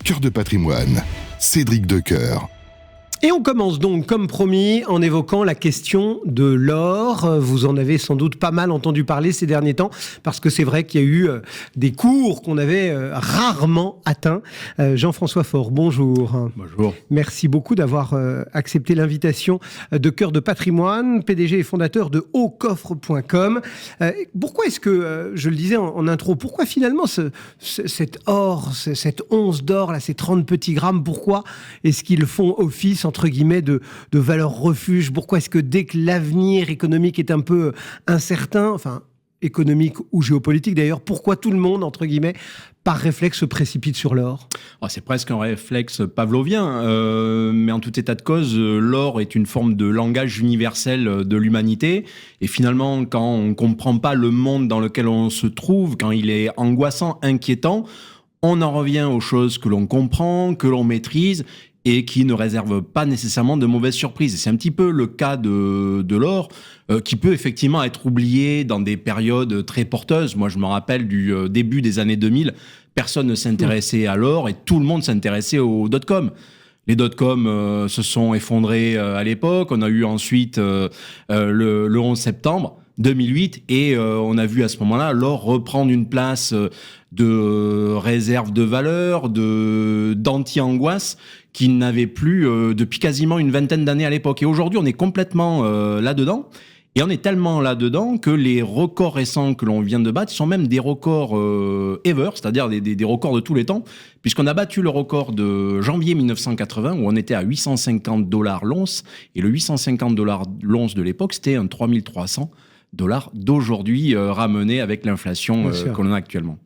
Cœur de patrimoine, Cédric Decoeur. Et on commence donc, comme promis, en évoquant la question de l'or. Vous en avez sans doute pas mal entendu parler ces derniers temps, parce que c'est vrai qu'il y a eu des cours qu'on avait rarement atteints. Jean-François Faure, bonjour. Bonjour. Merci beaucoup d'avoir accepté l'invitation de Cœur de patrimoine, PDG et fondateur de hautcoffre.com. Pourquoi est-ce que, je le disais en intro, pourquoi finalement cet or, cette once d'or, là, ces 30 petits grammes, pourquoi est-ce qu'ils font office entre guillemets de valeur refuge? Pourquoi est-ce que dès que l'avenir économique est un peu incertain, enfin économique ou géopolitique d'ailleurs, pourquoi tout le monde, entre guillemets, par réflexe se précipite sur l'or? C'est presque un réflexe pavlovien, mais en tout état de cause, l'or est une forme de langage universel de l'humanité. Et finalement, quand on ne comprend pas le monde dans lequel on se trouve, quand il est angoissant, inquiétant, on en revient aux choses que l'on comprend, que l'on maîtrise, et qui ne réserve pas nécessairement de mauvaises surprises. C'est un petit peu le cas de l'or, qui peut effectivement être oublié dans des périodes très porteuses. Moi, je me rappelle du début des années 2000, personne ne s'intéressait à l'or et tout le monde s'intéressait aux dot-com. Les dot-com se sont effondrés à l'époque. On a eu ensuite le 11 septembre 2008 et on a vu à ce moment-là l'or reprendre une place de réserve de valeur, d'anti-angoisse qu'il n'avait plus depuis quasiment une vingtaine d'années à l'époque. Et aujourd'hui, on est complètement là-dedans. Et on est tellement là-dedans que les records récents que l'on vient de battre sont même des records ever, c'est-à-dire des records de tous les temps, puisqu'on a battu le record de janvier 1980 où on était à $850 l'once. Et le $850 l'once de l'époque, c'était un 3300 d'aujourd'hui ramené avec l'inflation que l'on a actuellement.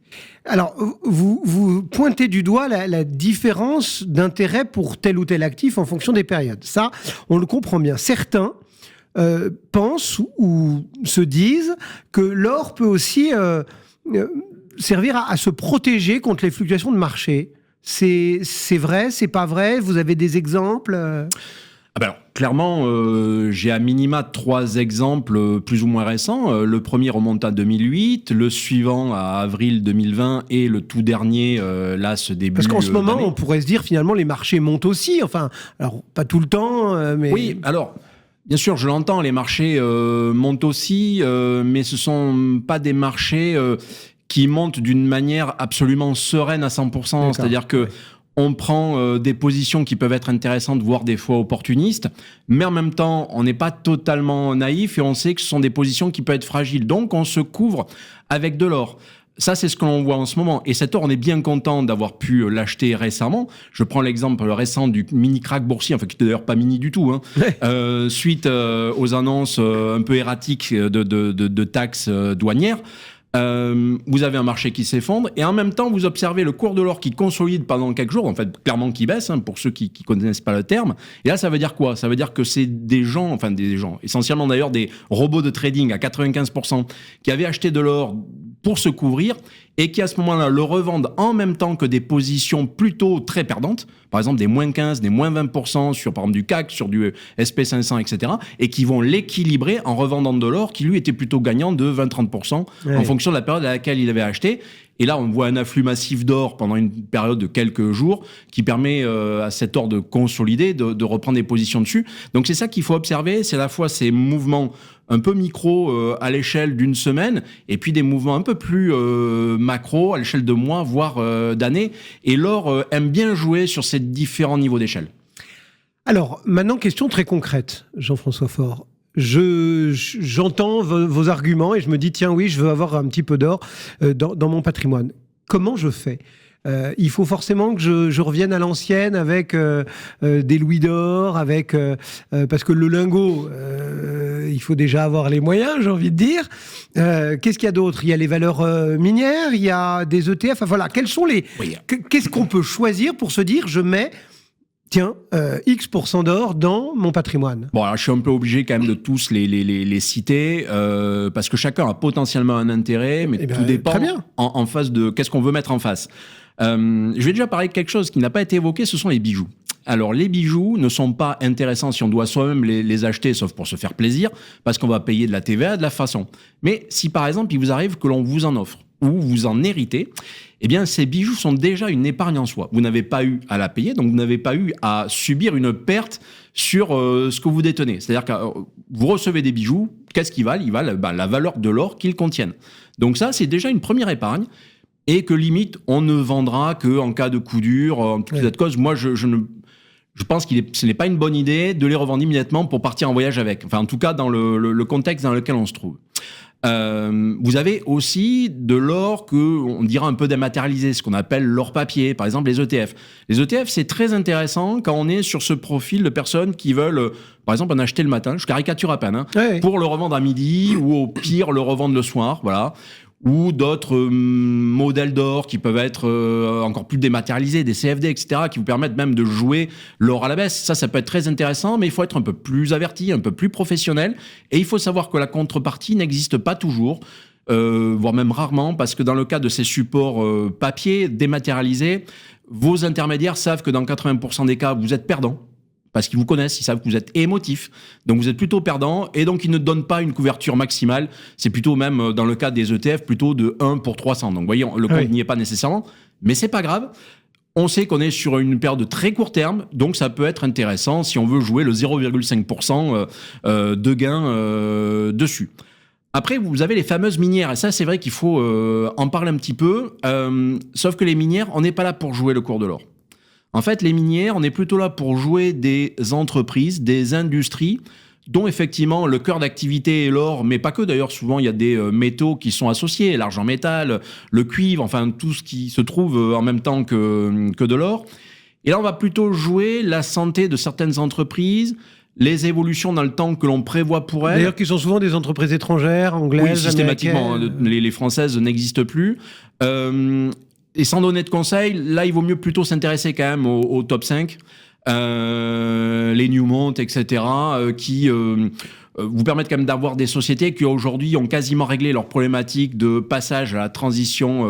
Alors, vous pointez du doigt la différence d'intérêt pour tel ou tel actif en fonction des périodes. Ça, on le comprend bien. Certains pensent ou se disent que l'or peut aussi servir à se protéger contre les fluctuations de marché. C'est vrai, c'est pas vrai? Vous avez des exemples? Alors, clairement, j'ai à minima 3 exemples plus ou moins récents. Le premier remonte à 2008, le suivant à avril 2020 et le tout dernier, là, ce début Parce qu'en ce moment, d'année. on pourrait se dire finalement les marchés montent aussi. Enfin, alors pas tout le temps, mais... Oui, alors... Bien sûr, je l'entends, les marchés montent aussi, mais ce sont pas des marchés qui montent d'une manière absolument sereine à 100%. D'accord. C'est-à-dire que on prend des positions qui peuvent être intéressantes, voire des fois opportunistes, mais en même temps, on n'est pas totalement naïf et on sait que ce sont des positions qui peuvent être fragiles. Donc, on se couvre avec de l'or. Ça, c'est ce que l'on voit en ce moment. Et cet or, on est bien content d'avoir pu l'acheter récemment. Je prends l'exemple récent du mini-crack boursier, enfin, qui n'est d'ailleurs pas mini du tout, hein. Suite aux annonces un peu erratiques de taxes douanières. Vous avez un marché qui s'effondre et en même temps vous observez le cours de l'or qui consolide pendant quelques jours, en fait clairement qui baisse, hein, pour ceux qui connaissent pas le terme. Et là ça veut dire quoi? Ça veut dire que c'est des gens, essentiellement d'ailleurs des robots de trading à 95% qui avaient acheté de l'or pour se couvrir et qui à ce moment-là le revendent en même temps que des positions plutôt très perdantes, par exemple des moins 15, des moins 20% sur par exemple du CAC, sur du SP500, etc. et qui vont l'équilibrer en revendant de l'or qui lui était plutôt gagnant de 20-30% en fonction de la période à laquelle il avait acheté. Et là, on voit un afflux massif d'or pendant une période de quelques jours qui permet à cet or de consolider, de reprendre des positions dessus. Donc c'est ça qu'il faut observer, c'est à la fois ces mouvements un peu micro à l'échelle d'une semaine et puis des mouvements un peu plus macro à l'échelle de mois, voire d'années. Et l'or aime bien jouer sur ces différents niveaux d'échelle. Alors, maintenant, question très concrète, Jean-François Faure. J'entends vos arguments et je me dis, tiens, oui, je veux avoir un petit peu d'or dans mon patrimoine. Comment je fais ? Il faut forcément que je revienne à l'ancienne avec des louis d'or, parce que le lingot, il faut déjà avoir les moyens, j'ai envie de dire. Qu'est-ce qu'il y a d'autre ? Il y a les valeurs minières, il y a des ETF. Enfin voilà, quels sont qu'est-ce qu'on peut choisir pour se dire, je mets... Tiens, X% d'or dans mon patrimoine. Bon, alors je suis un peu obligé quand même de tous les citer, parce que chacun a potentiellement un intérêt, mais tout dépend en face de qu'est-ce qu'on veut mettre en face. Je vais déjà parler de quelque chose qui n'a pas été évoqué, ce sont les bijoux. Alors, les bijoux ne sont pas intéressants si on doit soi-même les acheter, sauf pour se faire plaisir, parce qu'on va payer de la TVA de la façon. Mais si, par exemple, il vous arrive que l'on vous en offre, ou vous en héritez, eh bien, ces bijoux sont déjà une épargne en soi. Vous n'avez pas eu à la payer, donc vous n'avez pas eu à subir une perte sur ce que vous détenez. C'est-à-dire que vous recevez des bijoux, qu'est-ce qu'ils valent ? Ils valent la valeur de l'or qu'ils contiennent. Donc ça, c'est déjà une première épargne, et que limite, on ne vendra qu'en cas de coup dur, en toute cette cause. Moi, je pense ce n'est pas une bonne idée de les revendre immédiatement pour partir en voyage avec. Enfin, en tout cas, dans le contexte dans lequel on se trouve. Vous avez aussi de l'or on dira un peu dématérialisé, ce qu'on appelle l'or papier, par exemple les ETF. Les ETF, c'est très intéressant quand on est sur ce profil de personnes qui veulent, par exemple, en acheter le matin, je caricature à peine, pour le revendre à midi, ou au pire le revendre le soir, voilà. Ou d'autres modèles d'or qui peuvent être encore plus dématérialisés, des CFD, etc., qui vous permettent même de jouer l'or à la baisse. Ça peut être très intéressant, mais il faut être un peu plus averti, un peu plus professionnel. Et il faut savoir que la contrepartie n'existe pas toujours, voire même rarement, parce que dans le cas de ces supports papier dématérialisés, vos intermédiaires savent que dans 80% des cas, vous êtes perdant. Parce qu'ils vous connaissent, ils savent que vous êtes émotif, donc vous êtes plutôt perdant, et donc ils ne donnent pas une couverture maximale. C'est plutôt même, dans le cas des ETF, plutôt de 1 pour 300. Donc vous voyez, le compte n'y est pas nécessairement, mais c'est pas grave. On sait qu'on est sur une période de très court terme, donc ça peut être intéressant si on veut jouer le 0,5% de gain dessus. Après, vous avez les fameuses minières, et ça, c'est vrai qu'il faut en parler un petit peu, sauf que les minières, on n'est pas là pour jouer le cours de l'or. En fait, les minières, on est plutôt là pour jouer des entreprises, des industries, dont effectivement le cœur d'activité est l'or, mais pas que d'ailleurs, souvent il y a des métaux qui sont associés, l'argent métal, le cuivre, enfin tout ce qui se trouve en même temps que de l'or. Et là, on va plutôt jouer la santé de certaines entreprises, les évolutions dans le temps que l'on prévoit pour elles. D'ailleurs, qui sont souvent des entreprises étrangères, anglaises, oui, systématiquement, les françaises n'existent plus. Et sans donner de conseils, là, il vaut mieux plutôt s'intéresser quand même au top 5, les Newmont, etc., qui vous permettent quand même d'avoir des sociétés qui aujourd'hui ont quasiment réglé leurs problématiques de passage à la transition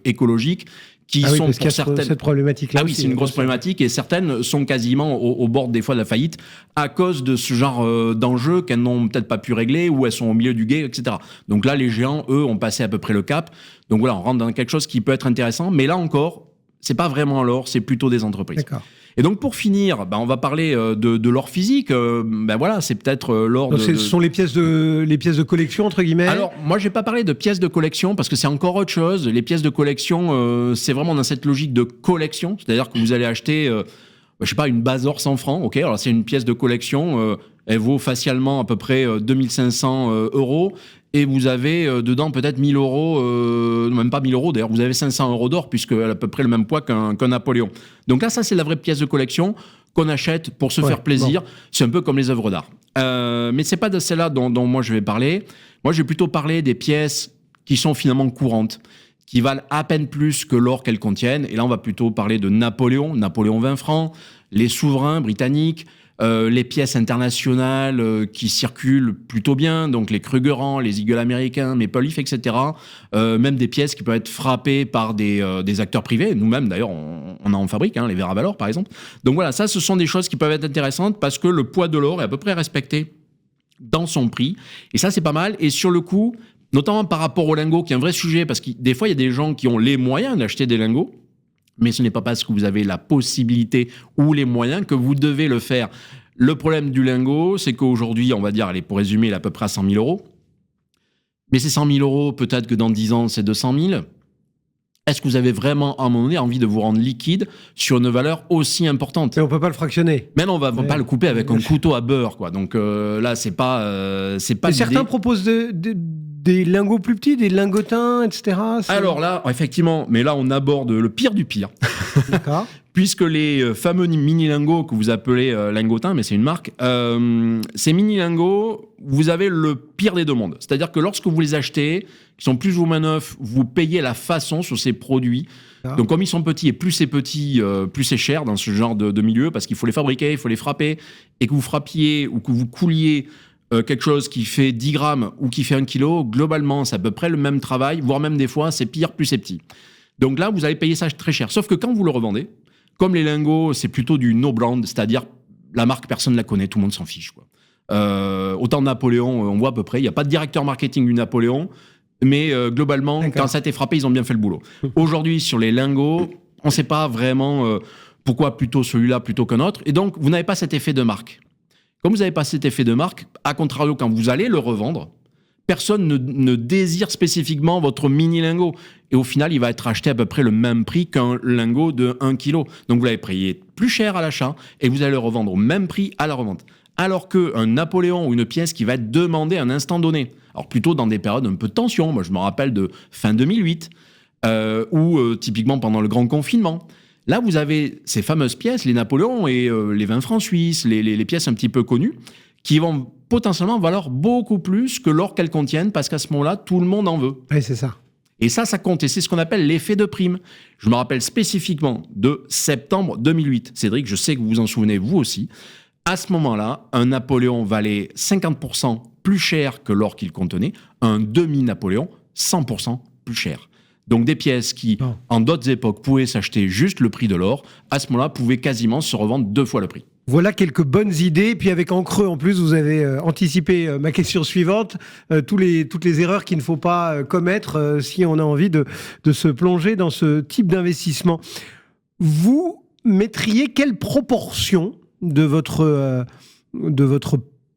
écologique, qui sont pour certaines... cette problématique-là. Ah oui, c'est une grosse problématique, et certaines sont quasiment au bord des fois de la faillite à cause de ce genre d'enjeux qu'elles n'ont peut-être pas pu régler, ou elles sont au milieu du gué, etc. Donc là, les géants, eux, ont passé à peu près le cap. Donc voilà, on rentre dans quelque chose qui peut être intéressant, mais là encore, c'est pas vraiment l'or, c'est plutôt des entreprises. D'accord. Et donc pour finir, on va parler de l'or physique. Voilà, c'est peut-être l'or. Donc ce sont les pièces de collection entre guillemets. Alors moi, je vais pas parler de pièces de collection parce que c'est encore autre chose. Les pièces de collection, c'est vraiment dans cette logique de collection, c'est-à-dire que vous allez acheter, je sais pas, une base or 100 francs. Ok, alors c'est une pièce de collection. Elle vaut facialement à peu près 2500 euros. Et vous avez dedans peut-être 1000 euros, même pas 1000 euros d'ailleurs, vous avez 500 euros d'or, puisqu'elle a à peu près le même poids qu'un Napoléon. Donc là, ça, c'est la vraie pièce de collection qu'on achète pour se faire plaisir. Bon. C'est un peu comme les œuvres d'art. Mais c'est pas de celle-là dont moi je vais parler. Moi, je vais plutôt parler des pièces qui sont finalement courantes, qui valent à peine plus que l'or qu'elles contiennent. Et là, on va plutôt parler de Napoléon 20 francs, les souverains britanniques, les pièces internationales qui circulent plutôt bien, donc les Krugerrand, les Eagle américains, Maple Leaf, etc. Même des pièces qui peuvent être frappées par des acteurs privés. Nous-mêmes, d'ailleurs, on en fabrique, les verres à valeur, par exemple. Donc voilà, ça, ce sont des choses qui peuvent être intéressantes parce que le poids de l'or est à peu près respecté dans son prix. Et ça, c'est pas mal. Et sur le coup, notamment par rapport aux lingots, qui est un vrai sujet, parce que des fois, il y a des gens qui ont les moyens d'acheter des lingots, mais ce n'est pas parce que vous avez la possibilité ou les moyens que vous devez le faire. Le problème du lingot, c'est qu'aujourd'hui, on va dire, allez, pour résumer, il est à peu près à 100 000 euros. Mais ces 100 000 euros, peut-être que dans 10 ans, c'est 200 000. Est-ce que vous avez vraiment, à un moment donné, envie de vous rendre liquide sur une valeur aussi importante ? Mais on ne peut pas le fractionner. Mais non, on ne va pas le couper avec un couteau à beurre, quoi. Donc là, c'est pas Et certains proposent des lingots plus petits, des lingotins, etc. Alors là, effectivement, mais là, on aborde le pire du pire. D'accord. Puisque les fameux mini-lingots que vous appelez lingotins, mais c'est une marque, ces mini-lingots, vous avez le pire des deux mondes. C'est-à-dire que lorsque vous les achetez, qui sont plus ou moins neufs, vous payez la façon sur ces produits. Ah. Donc comme ils sont petits, et plus c'est petit, plus c'est cher dans ce genre de milieu, parce qu'il faut les fabriquer, il faut les frapper, et que vous frappiez ou que vous couliez quelque chose qui fait 10 grammes ou qui fait 1 kilo, globalement, c'est à peu près le même travail, voire même des fois, c'est pire, plus c'est petit. Donc là, vous allez payer ça très cher. Sauf que quand vous le revendez, comme les lingots, c'est plutôt du no brand, c'est-à-dire la marque, personne ne la connaît, tout le monde s'en fiche, quoi. Autant Napoléon, on voit à peu près, il n'y a pas de directeur marketing du Napoléon, Mais globalement, quand ça a été frappé, ils ont bien fait le boulot. Aujourd'hui, sur les lingots, on ne sait pas vraiment pourquoi plutôt celui-là plutôt qu'un autre. Et donc, vous n'avez pas cet effet de marque. Comme vous n'avez pas cet effet de marque, à contrario, quand vous allez le revendre, personne ne désire spécifiquement votre mini lingot. Et au final, il va être acheté à peu près le même prix qu'un lingot de 1 kg. Donc, vous l'avez payé plus cher à l'achat et vous allez le revendre au même prix à la revente. Alors qu'un Napoléon ou une pièce qui va être demandée à un instant donné, alors plutôt dans des périodes un peu de tension, moi je me rappelle de fin 2008, ou typiquement pendant le grand confinement. Là, vous avez ces fameuses pièces, les Napoléons et les 20 francs suisses, les pièces un petit peu connues, qui vont potentiellement valoir beaucoup plus que l'or qu'elles contiennent, parce qu'à ce moment-là, tout le monde en veut. Oui, c'est ça. Et ça compte. Et c'est ce qu'on appelle l'effet de prime. Je me rappelle spécifiquement de septembre 2008. Cédric, je sais que vous vous en souvenez, vous aussi. À ce moment-là, un Napoléon valait 50% plus cher que l'or qu'il contenait, un demi-Napoléon 100% plus cher. Donc des pièces qui, en d'autres époques, pouvaient s'acheter juste le prix de l'or, à ce moment-là, pouvaient quasiment se revendre 2 fois le prix. Voilà quelques bonnes idées. Et puis avec en creux, en plus, vous avez anticipé ma question suivante. Toutes les erreurs qu'il ne faut pas commettre si on a envie de se plonger dans ce type d'investissement. Vous mettriez quelle proportion de votre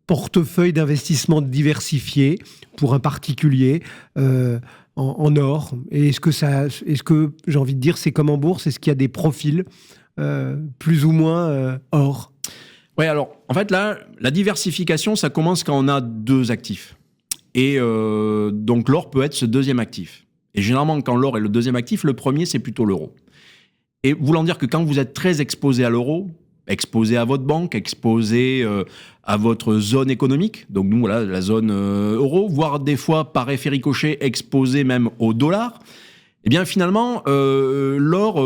portefeuille d'investissement diversifié pour un particulier en or? Et est-ce que j'ai envie de dire, c'est comme en bourse, est-ce qu'il y a des profils plus ou moins or? Oui, alors, en fait, là, la diversification, ça commence quand on a 2 actifs. Et donc, l'or peut être ce deuxième actif. Et généralement, quand l'or est le deuxième actif, le premier, c'est plutôt l'euro. Et voulant dire que quand vous êtes très exposé à l'euro, exposé à votre banque, exposé à votre zone économique, donc nous, voilà, la zone euro, voire des fois, par effet ricochet, exposé même au dollar, eh bien finalement, l'or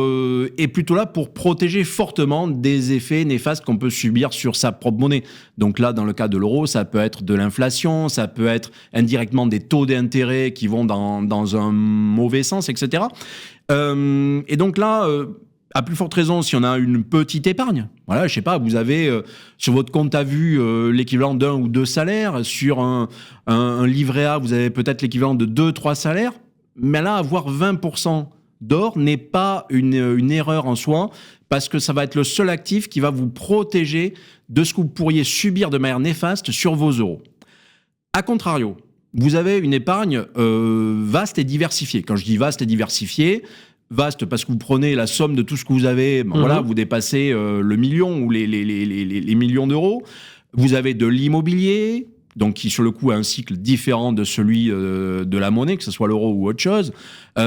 est plutôt là pour protéger fortement des effets néfastes qu'on peut subir sur sa propre monnaie. Donc là, dans le cas de l'euro, ça peut être de l'inflation, ça peut être indirectement des taux d'intérêt qui vont dans un mauvais sens, etc. Et donc là, à plus forte raison, si on a une petite épargne, voilà, je sais pas, vous avez sur votre compte à vue l'équivalent d'1 ou 2 salaires, sur un livret A, vous avez peut-être l'équivalent de 2-3 salaires. Mais là, avoir 20% d'or n'est pas une erreur en soi, parce que ça va être le seul actif qui va vous protéger de ce que vous pourriez subir de manière néfaste sur vos euros. A contrario, vous avez une épargne vaste et diversifiée. Quand je dis vaste et diversifiée, vaste parce que vous prenez la somme de tout ce que vous avez, voilà, vous dépassez le million ou les millions d'euros. Vous avez de l'immobilier, donc qui sur le coup a un cycle différent de celui de la monnaie, que ce soit l'euro ou autre chose. Vous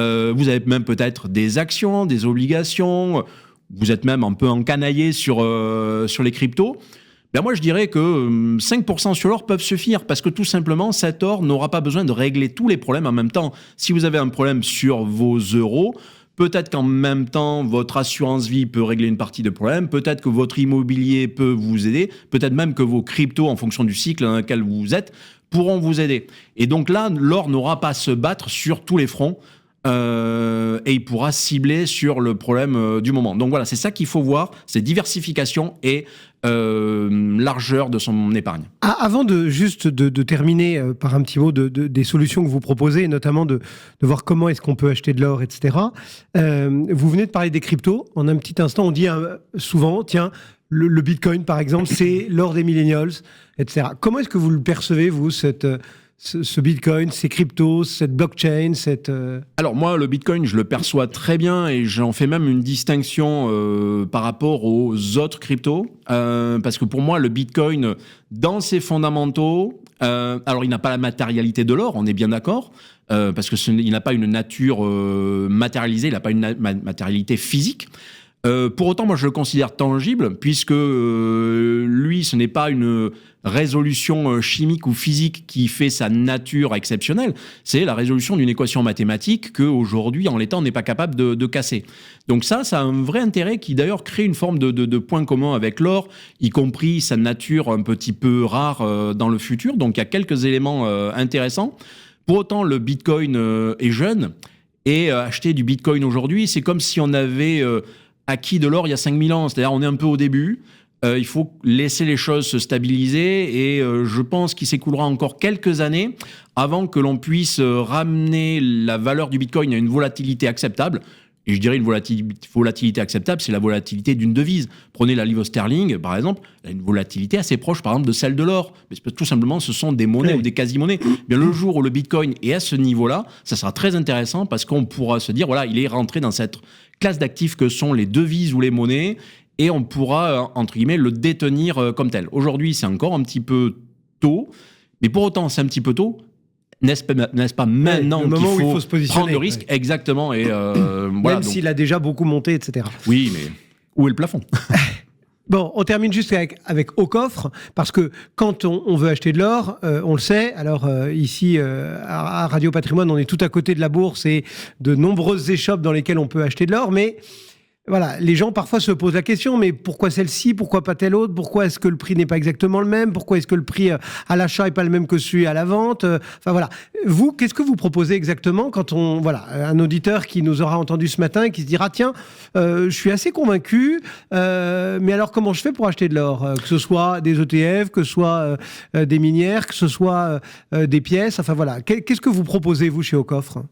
avez même peut-être des actions, des obligations, vous êtes même un peu encanaillé sur les cryptos. Ben moi je dirais que 5% sur l'or peuvent suffire, parce que tout simplement cet or n'aura pas besoin de régler tous les problèmes en même temps. Si vous avez un problème sur vos euros, peut-être qu'en même temps, votre assurance vie peut régler une partie des problèmes, peut-être que votre immobilier peut vous aider, peut-être même que vos cryptos, en fonction du cycle dans lequel vous êtes, pourront vous aider. Et donc là, l'or n'aura pas à se battre sur tous les fronts et il pourra cibler sur le problème du moment. Donc voilà, c'est ça qu'il faut voir, c'est diversification et largeur de son épargne. Avant de terminer par un petit mot des solutions que vous proposez, et notamment de voir comment est-ce qu'on peut acheter de l'or, etc. Vous venez de parler des cryptos. En un petit instant, on dit souvent, tiens, le Bitcoin, par exemple, c'est l'or des millennials, etc. Comment est-ce que vous le percevez, vous, ce Bitcoin, ces cryptos, cette blockchain, Alors moi, le Bitcoin, je le perçois très bien et j'en fais même une distinction par rapport aux autres cryptos. Parce que pour moi, le Bitcoin, dans ses fondamentaux, alors il n'a pas la matérialité de l'or, on est bien d'accord, parce qu'il n'a pas une nature matérialisée, il n'a pas une matérialité physique. Pour autant, moi, je le considère tangible, puisque lui, ce n'est pas une résolution chimique ou physique qui fait sa nature exceptionnelle, c'est la résolution d'une équation mathématique qu'aujourd'hui, en l'état, on n'est pas capable de casser. Donc ça a un vrai intérêt qui, d'ailleurs, crée une forme de point commun avec l'or, y compris sa nature un petit peu rare dans le futur. Donc il y a quelques éléments intéressants. Pour autant, le Bitcoin est jeune, et acheter du Bitcoin aujourd'hui, c'est comme si on avait acquis de l'or il y a 5000 ans, c'est-à-dire on est un peu au début. Il faut laisser les choses se stabiliser et je pense qu'il s'écoulera encore quelques années avant que l'on puisse ramener la valeur du Bitcoin à une volatilité acceptable. Et je dirais une volatilité acceptable, c'est la volatilité d'une devise. Prenez la livre sterling, par exemple, elle a une volatilité assez proche, par exemple, de celle de l'or. Mais tout simplement, ce sont des monnaies ou des quasi-monnaies. Bien, le jour où le Bitcoin est à ce niveau-là, ça sera très intéressant parce qu'on pourra se dire, voilà, il est rentré dans cette classe d'actifs que sont les devises ou les monnaies et on pourra, entre guillemets, le détenir comme tel. Aujourd'hui, c'est encore un petit peu tôt, mais pour autant, c'est un petit peu tôt. N'est-ce pas maintenant qu'il faut se prendre le risque? Exactement. Et voilà, même s'il a déjà beaucoup monté, etc. Oui, mais où est le plafond? Bon, on termine juste avec Au Coffre, parce que quand on veut acheter de l'or, on le sait, alors ici à Radio Patrimoine, on est tout à côté de la bourse et de nombreuses échoppes dans lesquelles on peut acheter de l'or, mais voilà, les gens parfois se posent la question, mais pourquoi celle-ci, pourquoi pas telle autre, pourquoi est-ce que le prix n'est pas exactement le même, pourquoi est-ce que le prix à l'achat est pas le même que celui à la vente, enfin voilà. Vous, qu'est-ce que vous proposez exactement quand un auditeur qui nous aura entendu ce matin et qui se dira tiens, je suis assez convaincu, mais alors comment je fais pour acheter de l'or, que ce soit des ETF, que ce soit des minières, que ce soit des pièces, enfin voilà. Qu'est-ce que vous proposez vous chez Au Coffre?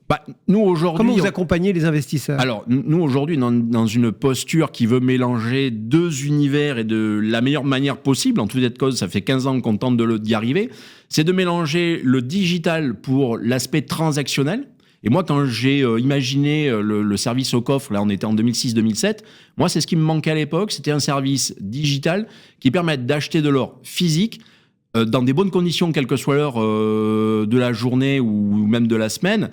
Nous aujourd'hui, comment vous accompagnez les investisseurs? Alors nous aujourd'hui dans une posture qui veut mélanger deux univers et de la meilleure manière possible, en tout état de cause, ça fait 15 ans qu'on tente d'y arriver, c'est de mélanger le digital pour l'aspect transactionnel. Et moi, quand j'ai imaginé le service Au Coffre, là on était en 2006-2007, moi c'est ce qui me manquait à l'époque, c'était un service digital qui permette d'acheter de l'or physique dans des bonnes conditions, quelle que soit l'heure de la journée ou même de la semaine,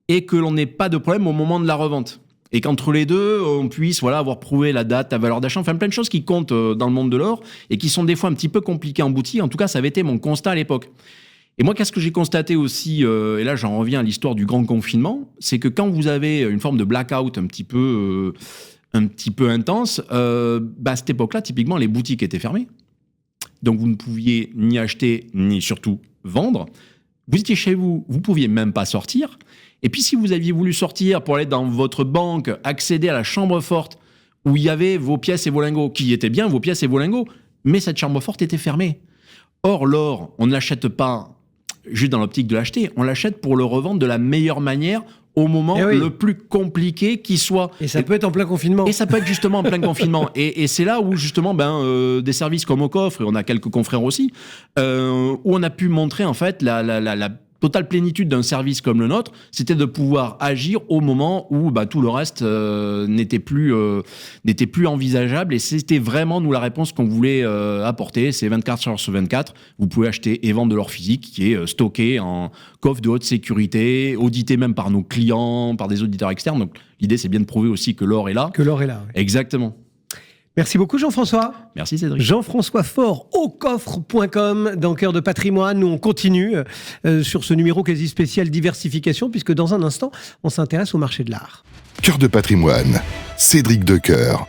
et que l'on n'ait pas de problème au moment de la revente. Et qu'entre les deux, on puisse avoir prouvé la date, la valeur d'achat, enfin plein de choses qui comptent dans le monde de l'or et qui sont des fois un petit peu compliquées en boutique. En tout cas, ça avait été mon constat à l'époque. Et moi, qu'est-ce que j'ai constaté aussi, et là j'en reviens à l'histoire du grand confinement, c'est que quand vous avez une forme de blackout un petit peu intense, à cette époque-là, typiquement, les boutiques étaient fermées. Donc vous ne pouviez ni acheter, ni surtout vendre. Vous étiez chez vous, vous ne pouviez même pas sortir. Et puis si vous aviez voulu sortir pour aller dans votre banque, accéder à la chambre forte où il y avait vos pièces et vos lingots, qui étaient bien vos pièces et vos lingots, mais cette chambre forte était fermée. Or, l'or, on ne l'achète pas juste dans l'optique de l'acheter, on l'achète pour le revendre de la meilleure manière au moment le plus compliqué qui soit. Et ça peut être en plein confinement. Et ça peut être justement en plein confinement. Et c'est là où justement des services comme Au Coffre, et on a quelques confrères aussi, où on a pu montrer en fait la totale plénitude d'un service comme le nôtre, c'était de pouvoir agir au moment où tout le reste n'était plus envisageable. Et c'était vraiment, nous, la réponse qu'on voulait apporter. C'est 24 heures sur 24. Vous pouvez acheter et vendre de l'or physique qui est stocké en coffre de haute sécurité, audité même par nos clients, par des auditeurs externes. Donc, l'idée, c'est bien de prouver aussi que l'or est là. Que l'or est là, oui. Exactement. Merci beaucoup Jean-François. Merci Cédric. Jean-François Faure, aucoffre.com, dans Cœur de Patrimoine. Nous on continue sur ce numéro quasi spécial diversification, puisque dans un instant, on s'intéresse au marché de l'art. Cœur de Patrimoine, Cédric Decoeur.